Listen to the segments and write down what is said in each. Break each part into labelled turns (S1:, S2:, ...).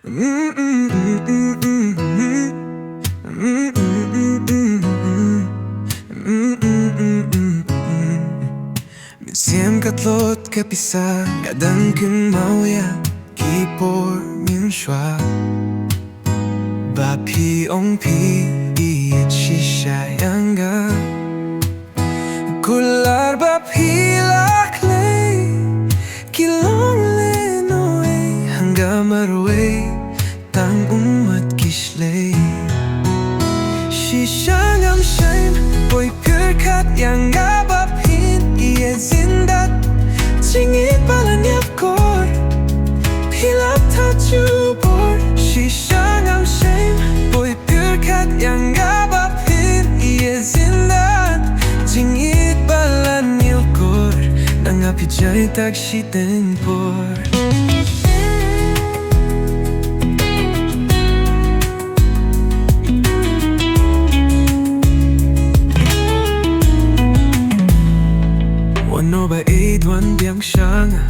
S1: Minsim katlot kapisa Ngadan kun mauya Kipor min shwa Ba pi ong pi Iit shishayanga Kular ba pi laklay Kilong le noe Hangga marwe Tang umat kishlay Shishangam shaim Boy pure kat yanga ba pin Iye zindat Singit balan yapkor Pilap tajubor Shishangam shaim Boy pure kat yanga ba pin Iye zindat Singit balan yapkor Nangapijay tag shiteng por No ba aid wan biang shanga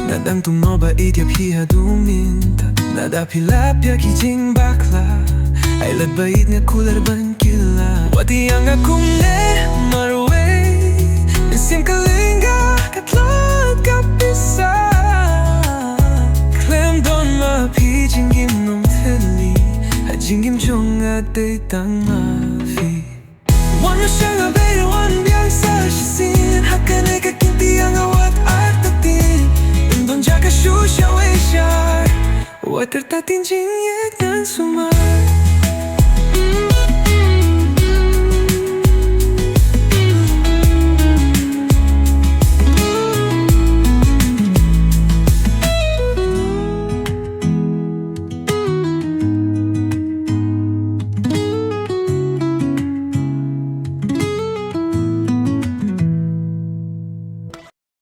S1: Nadang tung no ba aid yap hiya duminta Nada pilap ya kijing bakla Ay lad ba aid nga kular ban kila Wati ang akong ne marwe Nisim kalinga katlot kapisa Klem don ma pi jingim nung teli Ha jingim chong ate tang ma fi Wan mo shanga bay wan biang sa shisin Hakane ka kinti ang awat artatin Indon jaka shusha way shar Water tatin jingyek ng sumar